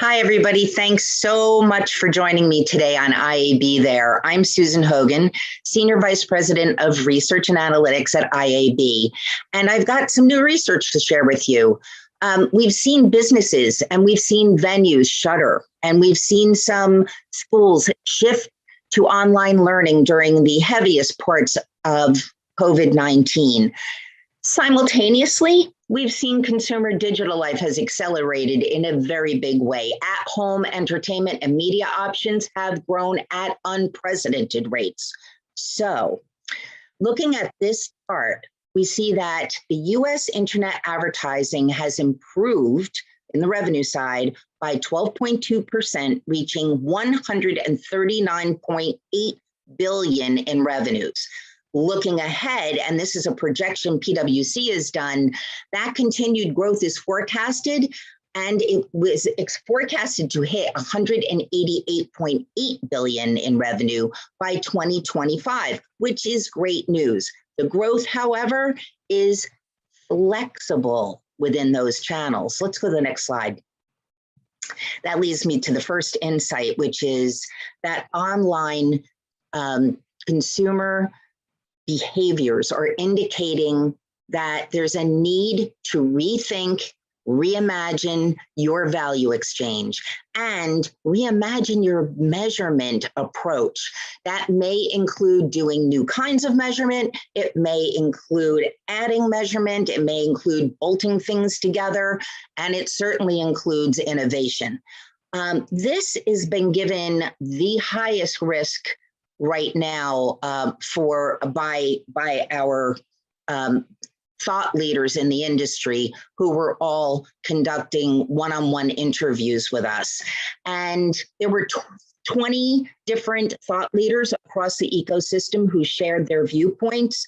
Hi, everybody. Thanks so much for joining me today on IAB There. I'm Susan Hogan, Senior Vice President of Research and Analytics at IAB, and I've got some new research to share with you. We've seen businesses and we've seen venues shutter, and we've seen some schools shift to online learning during the heaviest parts of COVID-19. Simultaneously, we've seen consumer digital life has accelerated in a very big way. At-home entertainment and media options have grown at unprecedented rates. So, looking at this chart, we see that the US internet advertising has improved in the revenue side by 12.2%, reaching $139.8 billion in revenues. Looking ahead, and this is a projection PwC has done, that continued growth is forecasted, and it's forecasted to hit $188.8 billion in revenue by 2025, which is great news. The growth, however, is flexible within those channels. Let's go to the next slide. That leads me to the first insight, which is that online consumer behaviors are indicating that there's a need to rethink, reimagine your value exchange and reimagine your measurement approach. That may include doing new kinds of measurement. It may include adding measurement. It may include bolting things together, and it certainly includes innovation. This has been given the highest risk right now by our thought leaders in the industry who were all conducting one-on-one interviews with us. And there were 20 different thought leaders across the ecosystem who shared their viewpoints.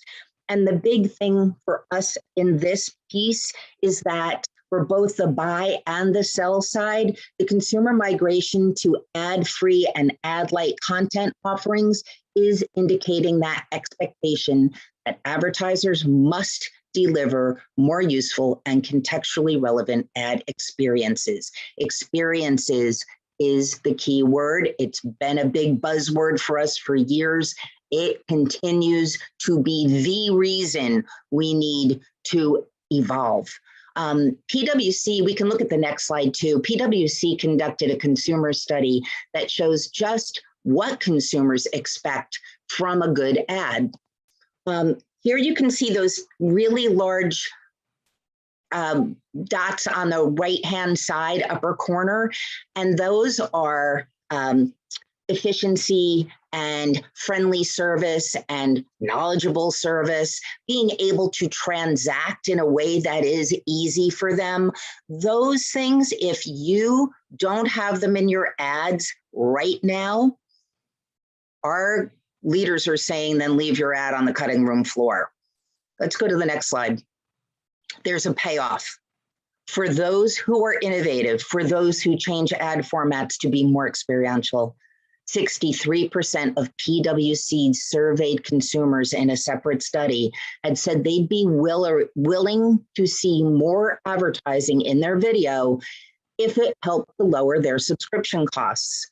And the big thing for us in this piece is that for both the buy and the sell side, the consumer migration to ad-free and ad-light content offerings is indicating that expectation that advertisers must deliver more useful and contextually relevant ad experiences. Experiences is the key word. It's been a big buzzword for us for years. It continues to be the reason we need to evolve. PwC, we can look at the next slide too. PwC conducted a consumer study that shows just what consumers expect from a good ad. Here you can see those really large dots on the right-hand side upper corner, and those are efficiency and friendly service and knowledgeable service, being able to transact in a way that is easy for them. Those things, if you don't have them in your ads right now, our leaders are saying then leave your ad on the cutting room floor. Let's go to the next slide. There's a payoff. For those who are innovative, for those who change ad formats to be more experiential, 63% of PwC surveyed consumers in a separate study had said they'd be willing to see more advertising in their video if it helped to lower their subscription costs.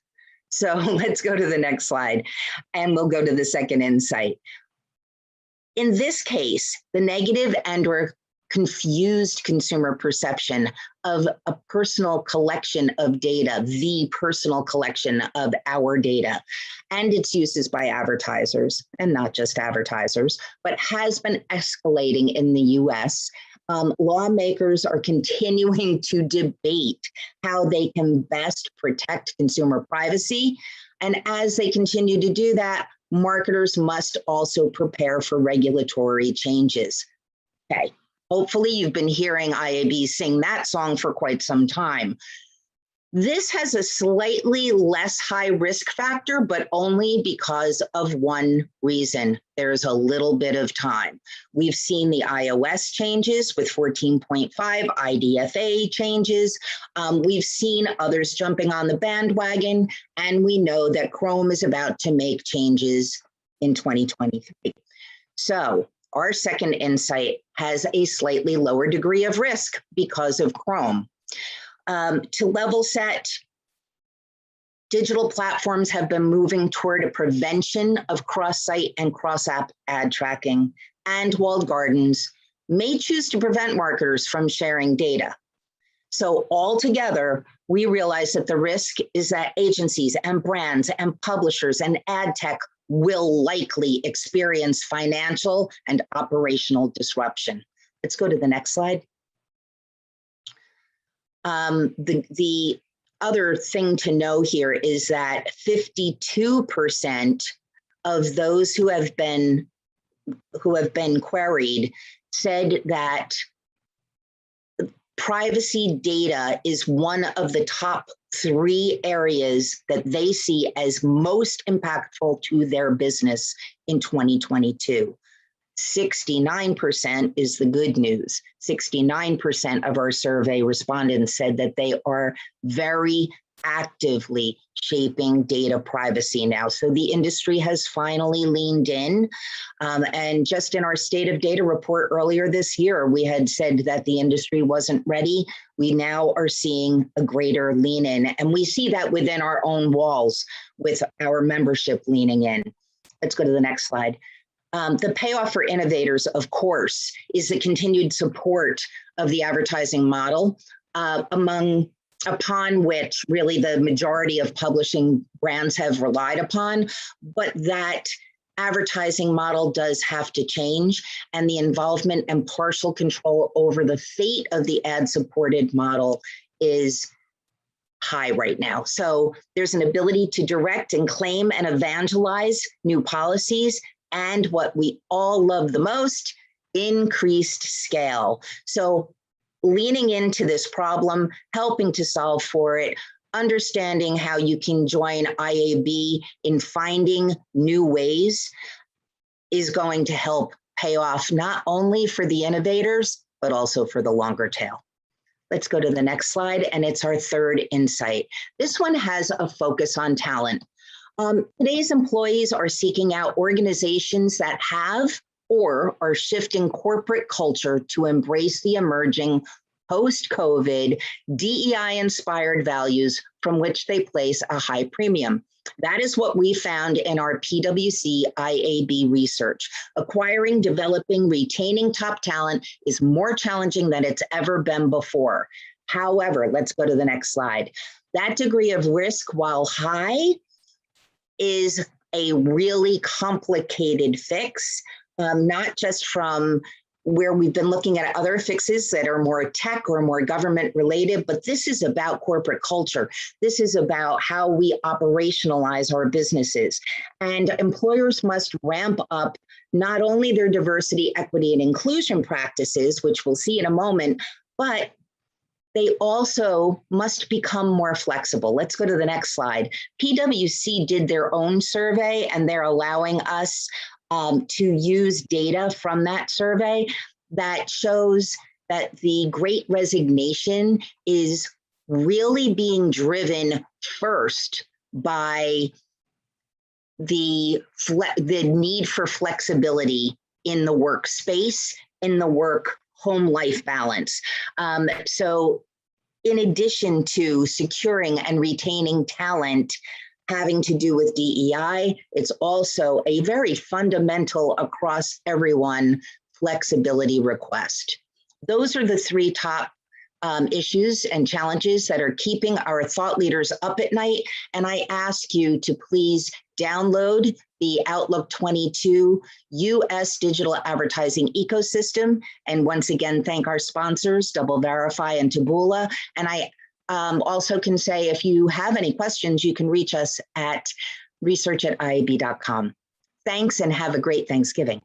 So let's go to the next slide, and we'll go to the second insight. In this case, the negative and/or confused consumer perception of a personal collection of data, the personal collection of our data, and its uses by advertisers, and not just advertisers, but has been escalating in the US. Lawmakers are continuing to debate how they can best protect consumer privacy. And as they continue to do that, marketers must also prepare for regulatory changes. Okay. Hopefully you've been hearing IAB sing that song for quite some time. This has a slightly less high risk factor, but only because of one reason. There's a little bit of time. We've seen the iOS changes with 14.5, IDFA changes. We've seen others jumping on the bandwagon, and we know that Chrome is about to make changes in 2023. So our second insight has a slightly lower degree of risk because of Chrome. To level set, digital platforms have been moving toward a prevention of cross-site and cross-app ad tracking, and walled gardens may choose to prevent marketers from sharing data. So altogether, we realize that the risk is that agencies and brands and publishers and ad tech will likely experience financial and operational disruption. Let's go to the next slide. The other thing to know here is that 52% of those who have been queried said that privacy data is one of the top 3 areas that they see as most impactful to their business in 2022. 69% is the good news. 69% of our survey respondents said that they are very actively shaping data privacy now. So the industry has finally leaned in. And just in our State of Data report earlier this year, we had said that the industry wasn't ready. We now are seeing a greater lean in, and we see that within our own walls with our membership leaning in. Let's go to the next slide. The payoff for innovators, of course, is the continued support of the advertising model, upon which really the majority of publishing brands have relied upon, but that advertising model does have to change, and the involvement and partial control over the fate of the ad-supported model is high right now. So there's an ability to direct and claim and evangelize new policies, and what we all love the most, increased scale. So leaning into this problem, helping to solve for it, understanding how you can join IAB in finding new ways is going to help pay off not only for the innovators, but also for the longer tail. Let's go to the next slide, and it's our third insight. This one has a focus on talent. Today's employees are seeking out organizations that have or are shifting corporate culture to embrace the emerging post-COVID DEI-inspired values from which they place a high premium. That is what we found in our PwC IAB research. Acquiring, developing, retaining top talent is more challenging than it's ever been before. However, let's go to the next slide. That degree of risk, while high, is a really complicated fix, not just from where we've been looking at other fixes that are more tech or more government related, but this is about corporate culture. This is about how we operationalize our businesses. And employers must ramp up not only their diversity, equity, and inclusion practices, which we'll see in a moment, but they also must become more flexible. Let's go to the next slide. PwC did their own survey, and they're allowing us to use data from that survey that shows that the Great Resignation is really being driven first by the need for flexibility in the workspace, in the work-home life balance. So in addition to securing and retaining talent having to do with DEI, it's also a very fundamental across everyone flexibility request. Those are the 3 top issues and challenges that are keeping our thought leaders up at night. And I ask you to please download the Outlook 22 US Digital Advertising Ecosystem. And once again, thank our sponsors, DoubleVerify and Taboola. And I also can say, if you have any questions, you can reach us at research@iab.com. Thanks, and have a great Thanksgiving.